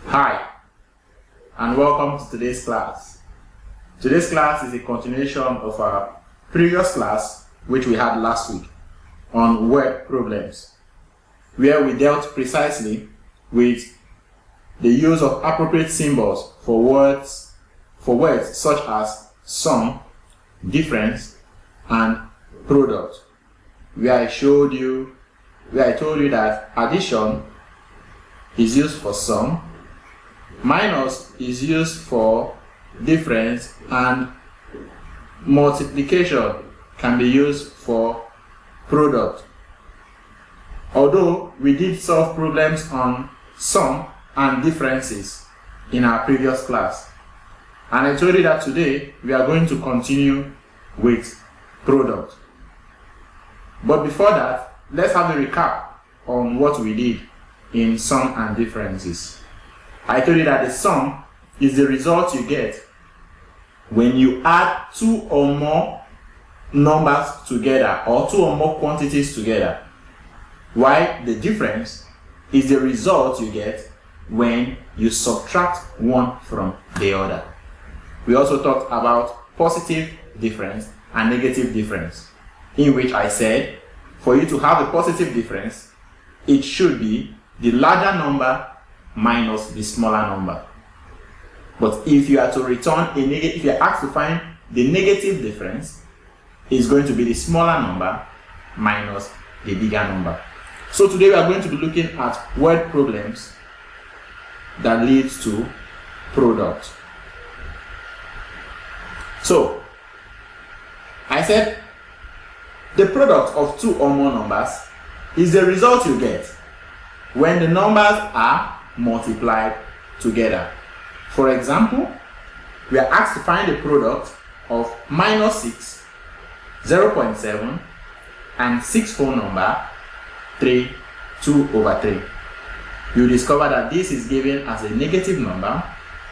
Hi, and welcome to today's class. Today's class is a continuation of our previous class, which we had last week, on word problems, where we dealt precisely with the use of appropriate symbols for words such as sum, difference, and product, where I told you that addition is used for sum, minus is used for difference, and multiplication can be used for product. Although we did solve problems on sum and differences in our previous class, and I told you that today we are going to continue with product. But before that, let's have a recap on what we did in sum and differences. I told you that the sum is the result you get when you add two or more numbers together or two or more quantities together, while the difference is the result you get when you subtract one from the other. We also talked about positive difference and negative difference, in which I said for you to have a positive difference, it should be the larger number minus the smaller number. But if you are to return if you are asked to find the negative difference, it's going to be the smaller number minus the bigger number. So today we are going to be looking at word problems that leads to product. So I said the product of two or more numbers is the result you get when the numbers are multiplied together. For example, we are asked to find the product of minus 6, 0.7, and 6 whole number 3, 2 over 3. You discover that this is given as a negative number,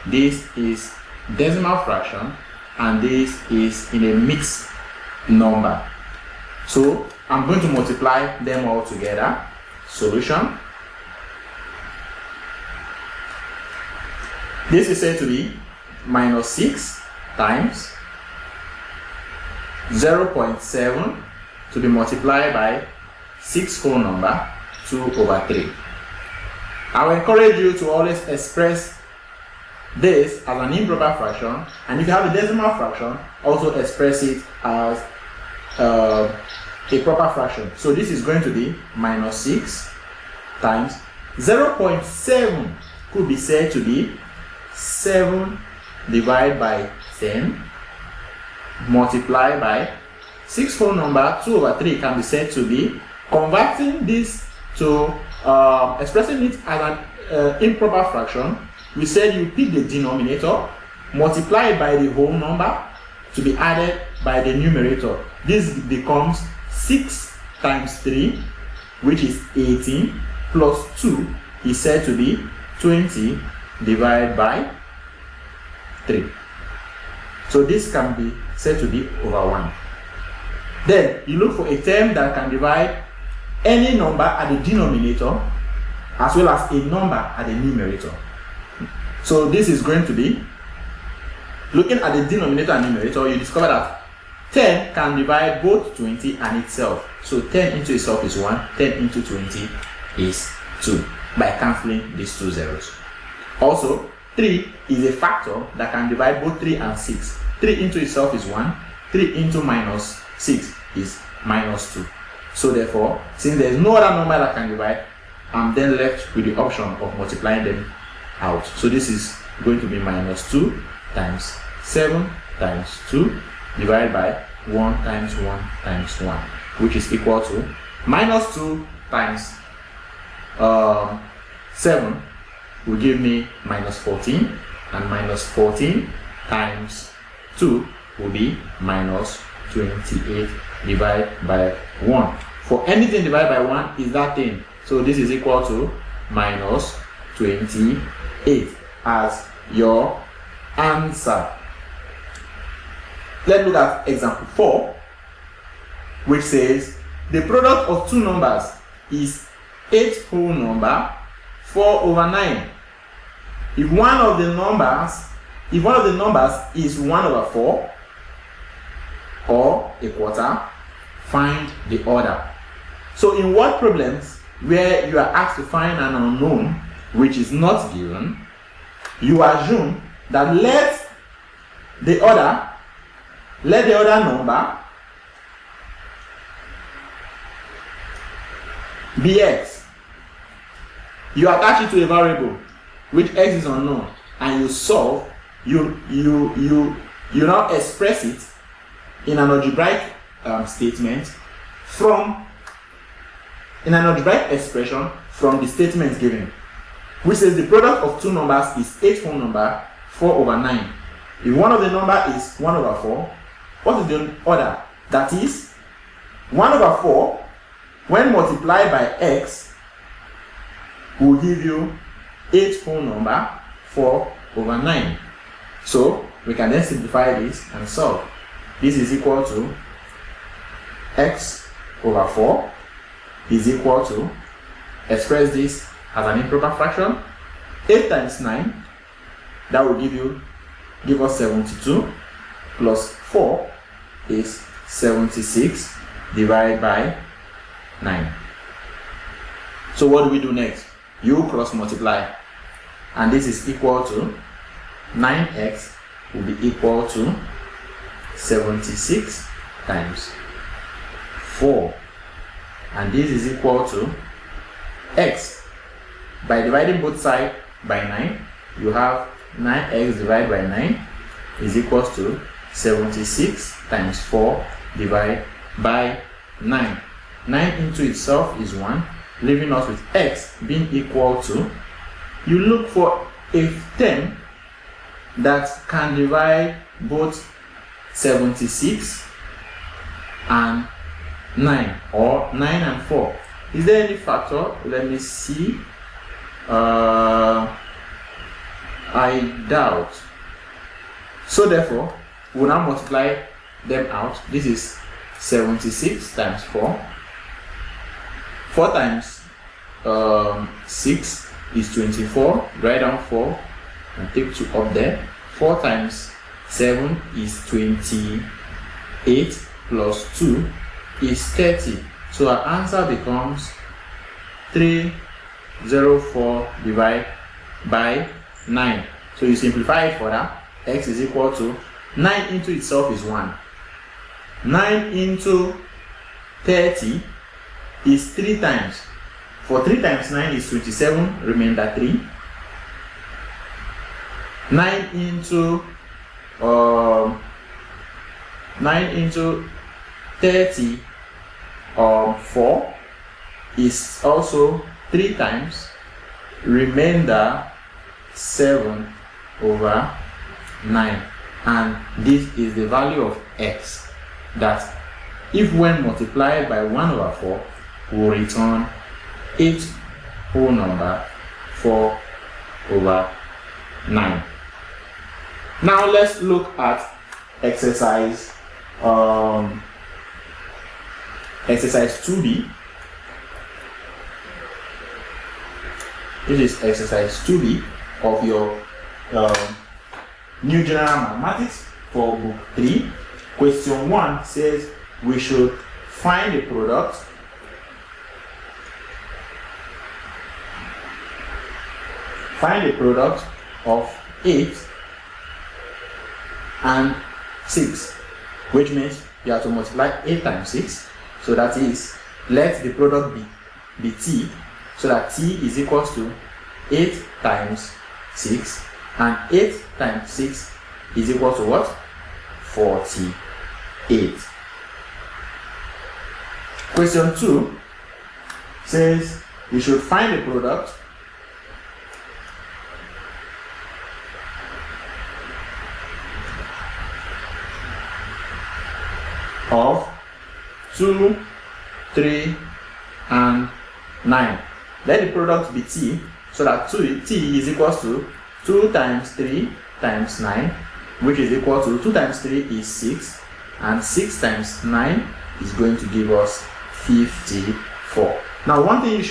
this is decimal fraction, and this is in a mixed number. So I'm going to multiply them all together. Solution. This is said to be minus 6 times 0.7 to be multiplied by 6 whole number 2 over 3. I will encourage you to always express this as an improper fraction, and if you have a decimal fraction, also express it as a proper fraction. So this is going to be minus 6 times 0.7 could be said to be 7 divided by 10 multiplied by 6 whole number 2 over 3 can be said to be, converting this to expressing it as an improper fraction. We said you pick the denominator, multiply it by the whole number to be added by the numerator. This becomes 6 times 3, which is 18, plus 2 is said to be 20 divided by 3. So this can be said to be over 1. Then you look for a term that can divide any number at the denominator as well as a number at the numerator. So this is going to be, looking at the denominator and numerator, you discover that 10 can divide both 20 and itself. So 10 into itself is 1, 10 into 20 is 2, by cancelling these two zeros. Also, 3 is a factor that can divide both 3 and 6. 3 into itself is 1, 3 into minus 6 is minus 2. So therefore, since there is no other number that can divide, I'm then left with the option of multiplying them out. So this is going to be minus 2 times 7 times 2 divided by 1 times 1 times 1, which is equal to minus 2 times 7 will give me minus 14, and minus 14 times 2 will be minus 28 divided by 1. For anything divided by 1 is that thing. So this is equal to minus 28 as your answer. Let's look at example 4, which says the product of two numbers is 8 whole number 4 over 9. If one of the numbers is 1 over 4 or a quarter, find the order. So in word problems where you are asked to find an unknown which is not given, you assume that let the other number be x. You attach it to a variable which x is unknown, and you solve. You now express it in an algebraic statement in an algebraic expression from the statement given, which says the product of two numbers is 8 whole number 4 over 9. If one of the number is 1 over 4, what is the order? That is 1 over 4 when multiplied by x will give you 8 whole number 4 over 9. So we can then simplify this and solve. This is equal to x over 4 is equal to, express this as an improper fraction, 8 times 9, that will give us 72, plus 4 is 76 divided by 9. So what do we do next? You cross multiply, and this is equal to 9x will be equal to 76 times 4, and this is equal to x. By dividing both sides by 9, you have 9x divided by 9 is equals to 76 times 4 divided by 9. 9 into itself is 1, leaving us with x being equal to, you look for a term that can divide both 76 and 9, or 9 and 4. Is there any factor? Let me see. I doubt. So therefore, we'll now multiply them out. This is 76 times 4. 4 times 6 is 24. Write down 4 and take 2 up there. 4 times 7 is 28 plus 2 is 30. So our answer becomes 304 divided by 9. So you simplify it further. X is equal to 9 into itself is 1. 9 into 30 is 3 times. For 3 times 9 is 27, remainder 3. 9 into 30 4 is also 3 times, remainder 7 over 9, and this is the value of x that, if when multiplied by 1 over 4, will return 8 whole number 4 over 9. Now let's look at exercise 2b. This is exercise 2b of your New General Mathematics for book 3. Question 1 says we should find the product of 8 and 6, which means you have to multiply 8 times 6. So that is, let the product be t, so that t is equals to 8 times 6, and 8 times 6 is equal to what? 48. Question 2 says you should find the product of 2, 3, and 9. Let the product be t, so that t is equals to 2 times 3 times 9, which is equal to 2 times 3 is 6, and 6 times 9 is going to give us 54. Now, one thing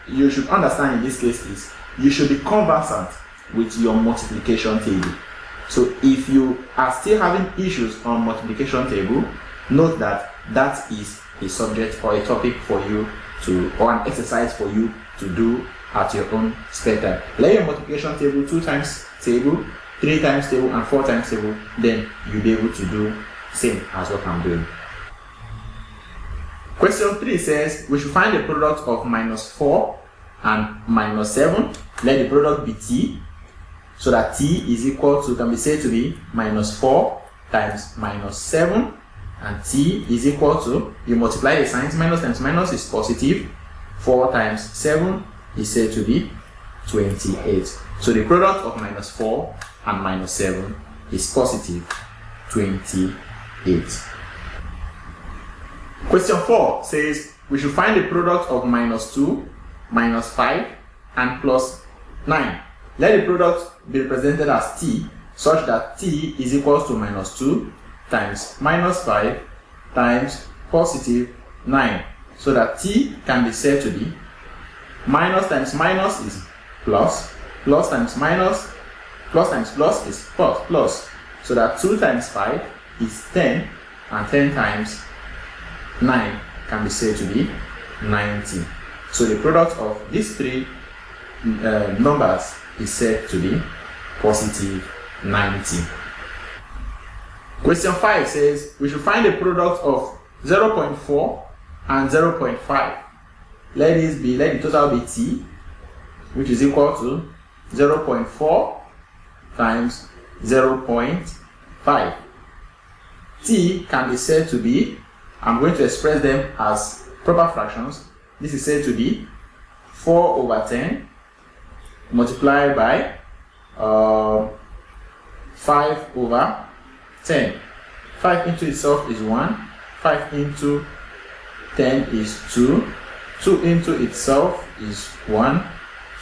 you should understand in this case is you should be conversant with your multiplication table. So if you are still having issues on multiplication table, note that that is a subject or a topic for you to, or an exercise for you to do at your own spare time. Let your multiplication table 2 times table, 3 times table, and 4 times table, then you'll be able to do same as what I'm doing. Question 3 says we should find the product of -4 and -7. Let the product be t, so that t is equal to, can be said to be -4 times -7, and t is equal to, you multiply the signs, minus times minus is positive, 4 times 7 is said to be 28. So the product of -4 and -7 is positive 28. Question 4 says we should find the product of -2, -5, and +9. Let the product be represented as t, such that t is equal to -2 times -5 times positive 9, so that t can be said to be minus times minus is plus, plus times minus, plus times plus is plus, so that 2 times 5 is 10, and 10 times 9 can be said to be 90. So the product of these 3 numbers is said to be positive 90. Question 5 says we should find the product of 0.4 and 0.5. Let the total be t, which is equal to 0.4 times 0.5. T can be said to be, I'm going to express them as proper fractions. This is said to be 4/10 multiplied by 5/10. 5 into itself is 1, 5 into 10 is 2, 2 into itself is 1,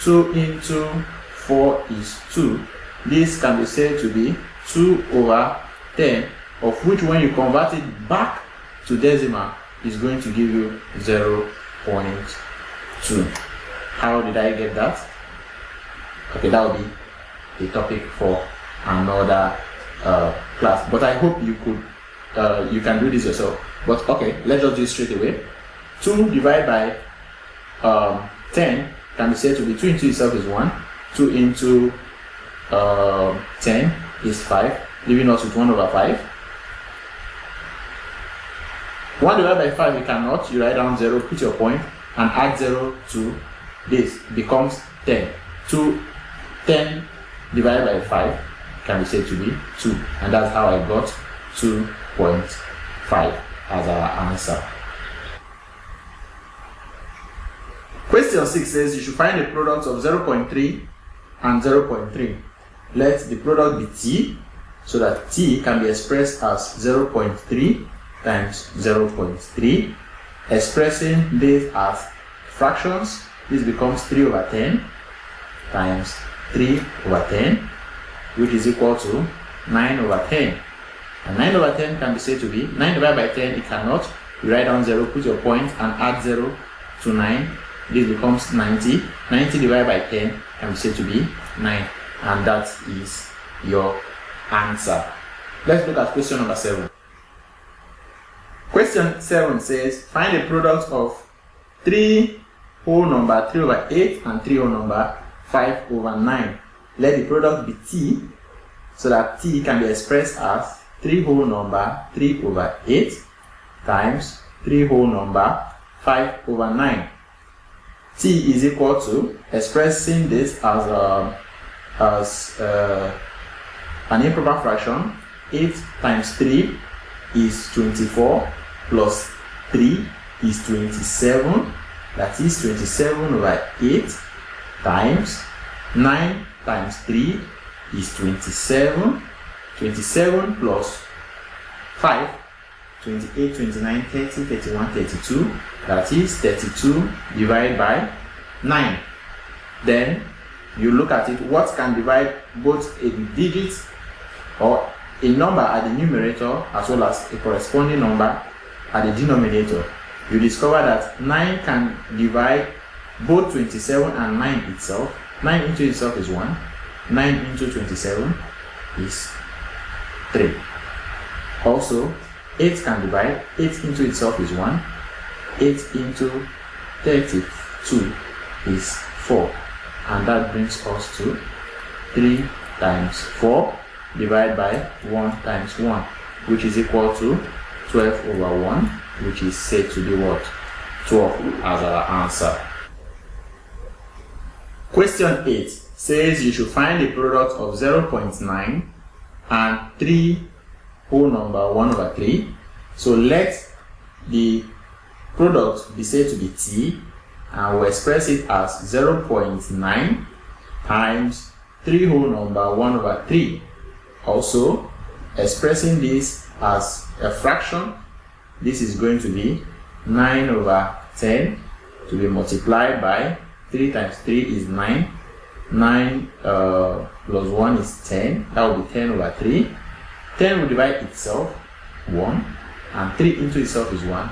2 into 4 is 2. This can be said to be 2/10, of which when you convert it back to decimal is going to give you 0.2. How did I get that? Okay, that will be a topic for another class, but I hope you can do this yourself. But okay, let's just do it straight away. 2 divided by 10 can be said to be 2 into itself is 1, 2 into 10 is 5, leaving us with 1/5. 1 divided by 5 you cannot, you write down 0, put your point, and add 0 to this, becomes 10. 10 divided by 5 can be said to be 2, and that's how I got 2.5 as our answer. Question 6 says you should find the product of 0.3 and 0.3. Let the product be t, so that t can be expressed as 0.3 times 0.3. Expressing this as fractions, this becomes 3/10 times 3/10, which is equal to 9/10. And 9/10 can be said to be 9 divided by 10, it cannot. You write down 0, put your point, and add 0 to 9. This becomes 90. 90 divided by 10 can be said to be 9. And that is your answer. Let's look at question number 7. Question 7 says find the product of 3 whole number 3/8 and 3 whole number 5/9. Let the product be t, so that t can be expressed as 3 whole number 3/8 times 3 whole number 5/9. T is equal to, expressing this as an improper fraction, 8 times 3 is 24, plus 3 is 27, that is 27/8, times 9 times 3 is 27, 27 plus 5, 28, 29, 30, 31, 32, that is 32 divided by 9. Then you look at it, what can divide both a digit or a number at the numerator as well as a corresponding number at the denominator. You discover that 9 can divide both 27 and 9 itself. 9 into itself is 1, 9 into 27 is 3. Also, 8 can divide. 8 into itself is 1. 8 into 32 is 4. And that brings us to 3 times 4 divided by 1 times 1, which is equal to 12 over 1, which is said to be what? 12 as our answer. Question 8 says you should find the product of 0.9 and 3 whole number 1 over 3. So let the product be said to be t, and we'll express it as 0.9 times 3 whole number 1 over 3. Also, expressing this as a fraction, this is going to be 9 over 10 to be multiplied by 3 times 3 is 9. 9 plus 1 is 10. That will be 10 over 3. 10 will divide itself, 1. And 3 into itself is 1.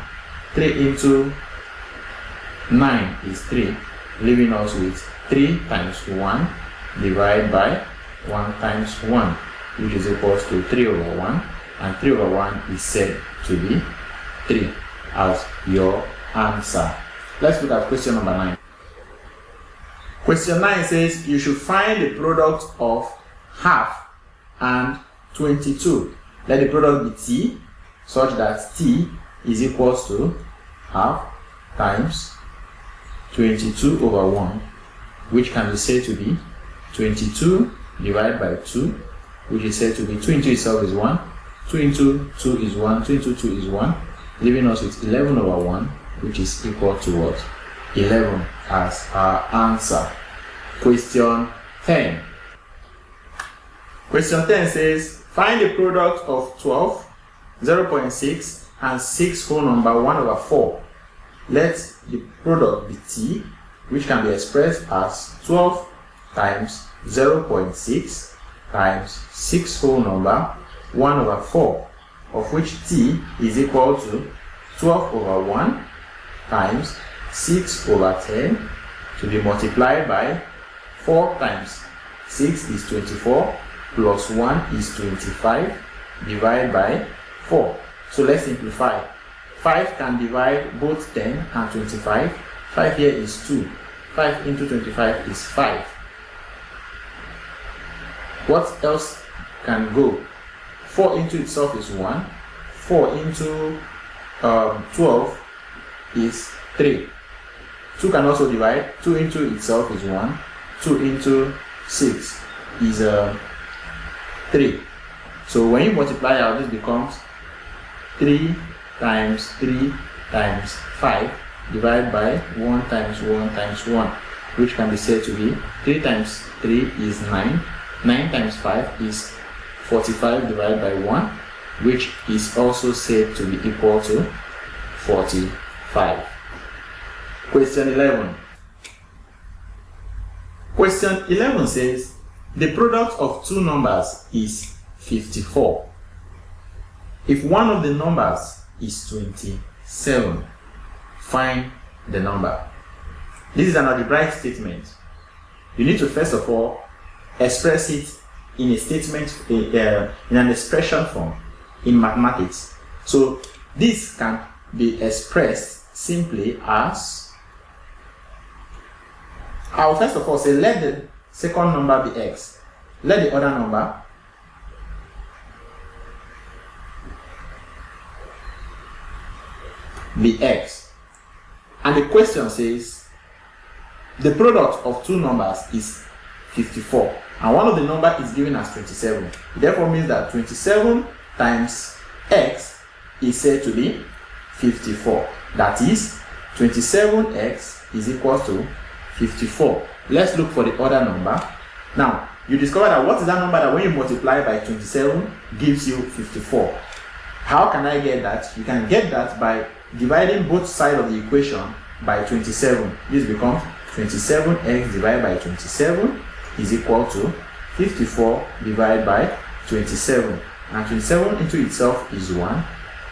3 into 9 is 3. Leaving us with 3 times 1 divided by 1 times 1, which is equal to 3 over 1. And 3 over 1 is said to be 3 as your answer. Let's look at question number 9. Question 9 says you should find the product of half and 22. Let the product be t, such that t is equal to half times 22 over 1, which can be said to be 22 divided by 2, which is said to be 2 into itself is 1, 2 into 2 is 1, 2 into 2 is 1, leaving us with 11 over 1, which is equal to what? 11 as our answer. Question 10. Question 10 says, find the product of 12, 0.6, and 6 whole number 1 over 4. Let the product be t, which can be expressed as 12 times 0.6 times 6 whole number 1 over 4, of which t is equal to 12 over 1 times 6 over 10 to be multiplied by 4 times 6 is 24 plus 1 is 25 divided by 4. So let's simplify. 5 can divide both 10 and 25. 5 here is 2. 5 into 25 is 5. What else can go? 4 into itself is 1. 4 into 12 is 3. 2 can also divide. 2 into itself is 1. 2 into 6 is 3. So when you multiply out, this becomes 3 times 3 times 5 divided by 1 times 1 times 1, which can be said to be 3 times 3 is 9. 9 times 5 is 45 divided by 1, which is also said to be equal to 45. Question 11. Question 11 says, the product of two numbers is 54. If one of the numbers is 27, find the number. This is an algebraic statement. You need to first of all express it in a statement, in an expression form in mathematics. So this can be expressed simply as, I'll first of all say let the second number be x, let the other number be x, and the question says the product of two numbers is 54, and one of the number is given as 27. It therefore means that 27 times x is said to be 54. That is, 27x is equal to 54. Let's look for the other number. Now, you discover that what is that number that when you multiply by 27 gives you 54. How can I get that? You can get that by dividing both sides of the equation by 27. This becomes 27x divided by 27 is equal to 54 divided by 27. And 27 into itself is 1.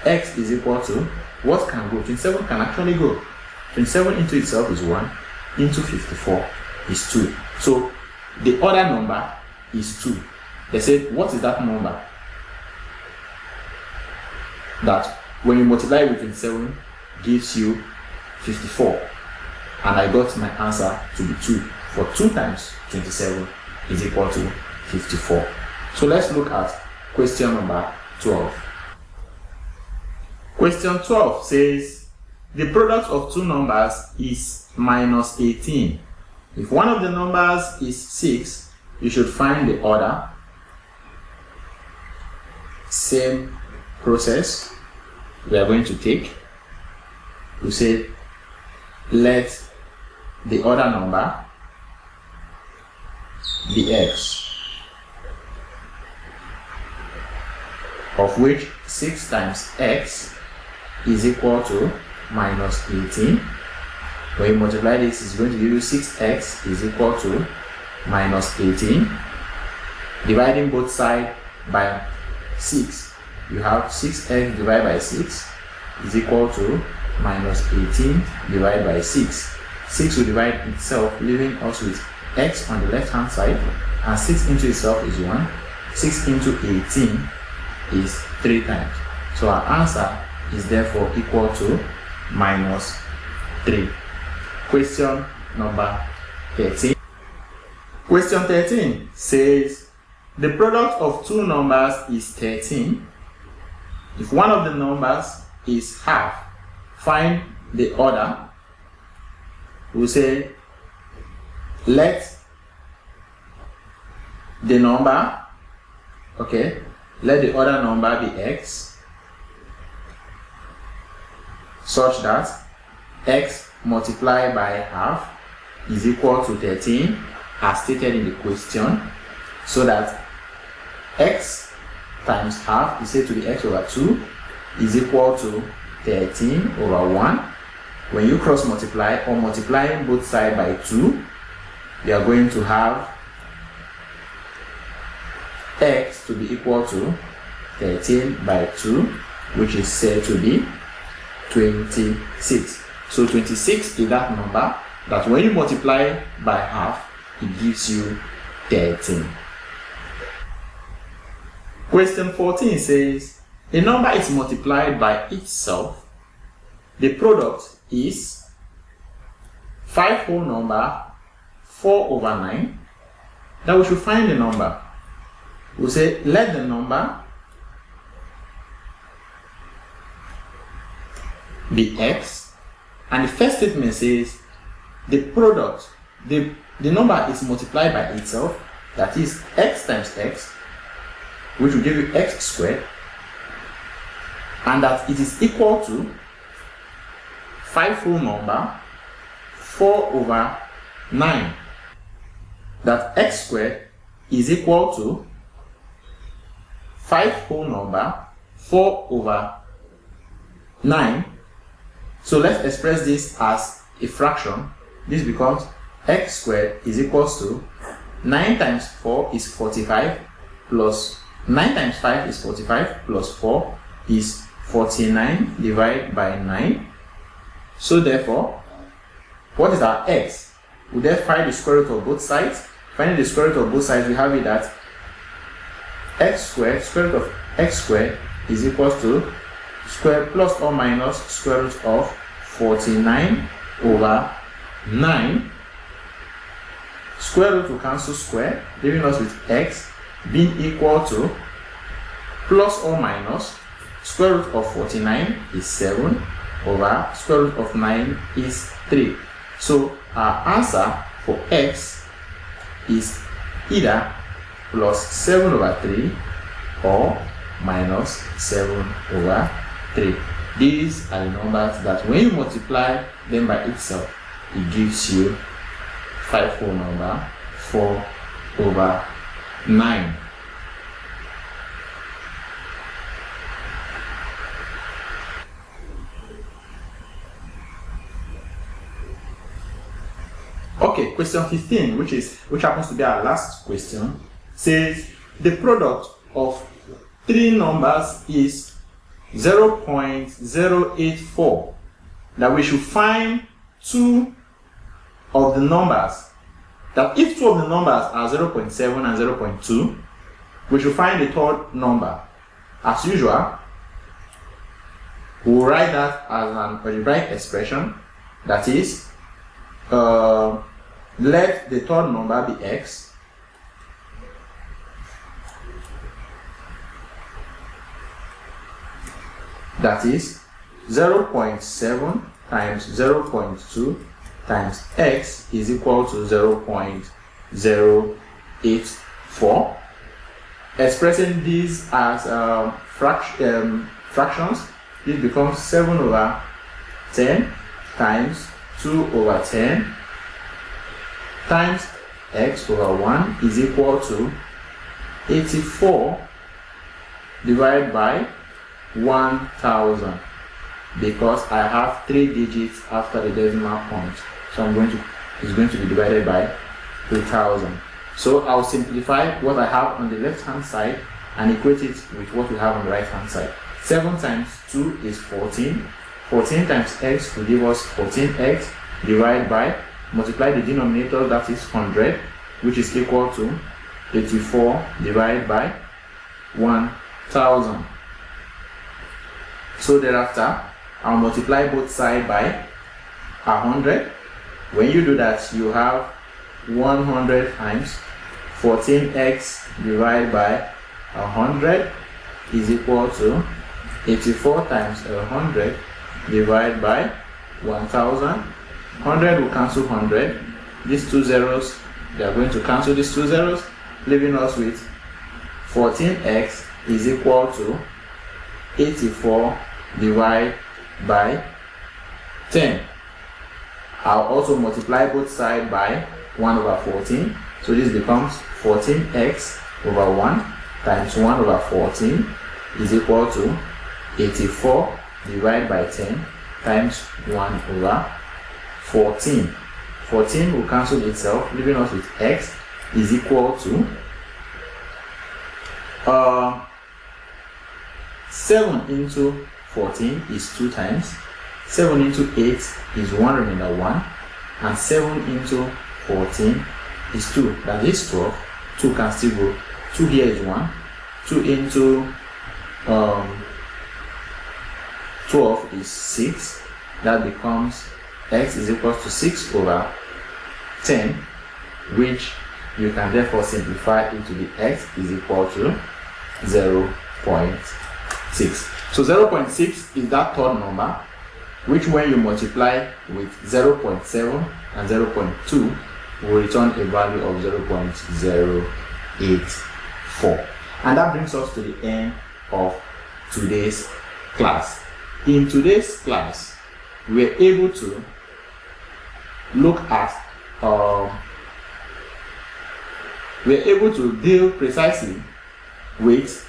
X is equal to, what can go? 27 can actually go. 27 into itself is 1. Into 54 is 2. So the other number is 2. They said, what is that number that when you multiply with 27 gives you 54? And I got my answer to be 2. For 2 times 27 is equal to 54. So let's look at question number 12. Question 12 says, the product of two numbers is minus 18. If one of the numbers is 6, you should find the other. Same process we are going to take. We say, let the other number be x, of which 6 times x is equal to minus 18. When you multiply this, it's going to give you 6x is equal to minus 18. Dividing both sides by 6, you have 6x divided by 6 is equal to minus 18 divided by 6. 6 will divide itself, leaving us with x on the left hand side, and 6 into itself is 1. 6 into 18 is 3 times. So our answer is therefore equal to minus 3. Question number 13. Question 13 says, the product of two numbers is 13. If one of the numbers is half, find the other. We'll say, let the number, let the other number be x, such that x multiplied by half is equal to 13 as stated in the question, so that x times half is said to be x over 2 is equal to 13 over 1. When you cross multiply or multiplying both sides by 2, you are going to have x to be equal to 13 by 2, which is said to be 26. So 26 is that number that when you multiply by half, it gives you 13. Question 14 says, a number is multiplied by itself. The product is 5 whole number 4 over 9. Now we should find the number. We'll say, let the number be x, and the first statement says the product, the number is multiplied by itself, that is x times x, which will give you x squared, and that it is equal to 5 whole number 4 over 9. That x squared is equal to 5 whole number 4 over 9. So let's express this as a fraction. This becomes x squared is equals to 9 times 4 is 45 plus 9 times 5 is 45 plus 4 is 49 divided by 9. So therefore, what is our x? We then find the square root of both sides. Finding the square root of both sides, we have it that x squared, square root of x squared is equals to square plus or minus square root of 49 over 9. Square root will cancel square, leaving us with x being equal to plus or minus square root of 49 is 7 over square root of 9 is 3. So our answer for x is either plus 7 over 3 or minus 7 over 3. These are the numbers that when you multiply them by itself, it gives you 5 whole number 4 over 9. Okay, question 15, which happens to be our last question, says the product of 3 numbers is 0.084. That we should find 2 of the numbers that if two of the numbers are 0.7 and 0.2, we should find the third number. As usual, we'll write that as an algebraic expression, that is, let the third number be x, that is 0.7 times 0.2 times x is equal to 0.084. Expressing these as fractions, this becomes 7 over 10 times 2 over 10 times x over 1 is equal to 84 divided by 1000, because I have 3 digits after the decimal point, so it's going to be divided by 3000. So I'll simplify what I have on the left hand side and equate it with what we have on the right hand side. 7 times 2 is 14. 14 times x will give us 14x divided by, multiply the denominator, that is 100, which is equal to 84 divided by 1000. So thereafter, I'll multiply both sides by 100. When you do that, you have 100 times 14x divided by 100 is equal to 84 times 100 divided by 1000. 100 will cancel 100. These two zeros, they are going to cancel these two zeros, leaving us with 14x is equal to 84 divided by 10. I'll also multiply both sides by 1 over 14. So this becomes 14x over 1 times 1 over 14 is equal to 84 divided by 10 times 1 over 14. 14 will cancel itself, leaving us with x is equal to 7 into 14 is 2 times, 7 into 8 is 1 remainder 1, and 7 into 14 is 2, that is 12. 2 can still go, 2 here is 1, 2 into 12 is 6, that becomes x is equal to 6 over 10, which you can therefore simplify into the x is equal to 0.6. So 0.6 is that third number, which when you multiply with 0.7 and 0.2 will return a value of 0.084. And that brings us to the end of today's class. In today's class, we are able to look at we are able to deal precisely with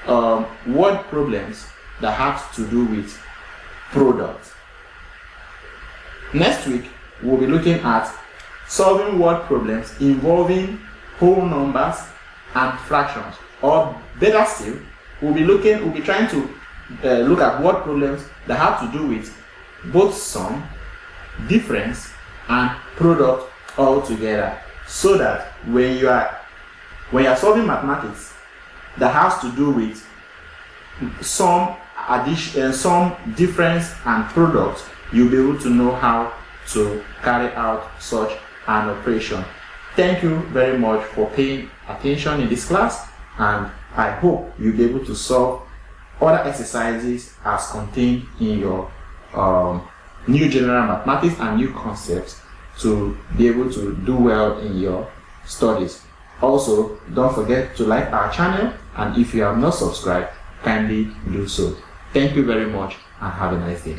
word problems that have to do with products. Next week, we'll be looking at solving word problems involving whole numbers and fractions, or better still, we'll be trying to look at word problems that have to do with both sum, difference, and product all together, so that when you are solving mathematics that has to do with some addition, some difference and product, you'll be able to know how to carry out such an operation. Thank you very much for paying attention in this class, and I hope you'll be able to solve other exercises as contained in your new general mathematics and new concepts to be able to do well in your studies. Also, don't forget to like our channel, and if you have not subscribed, kindly do so. Thank you very much and have a nice day.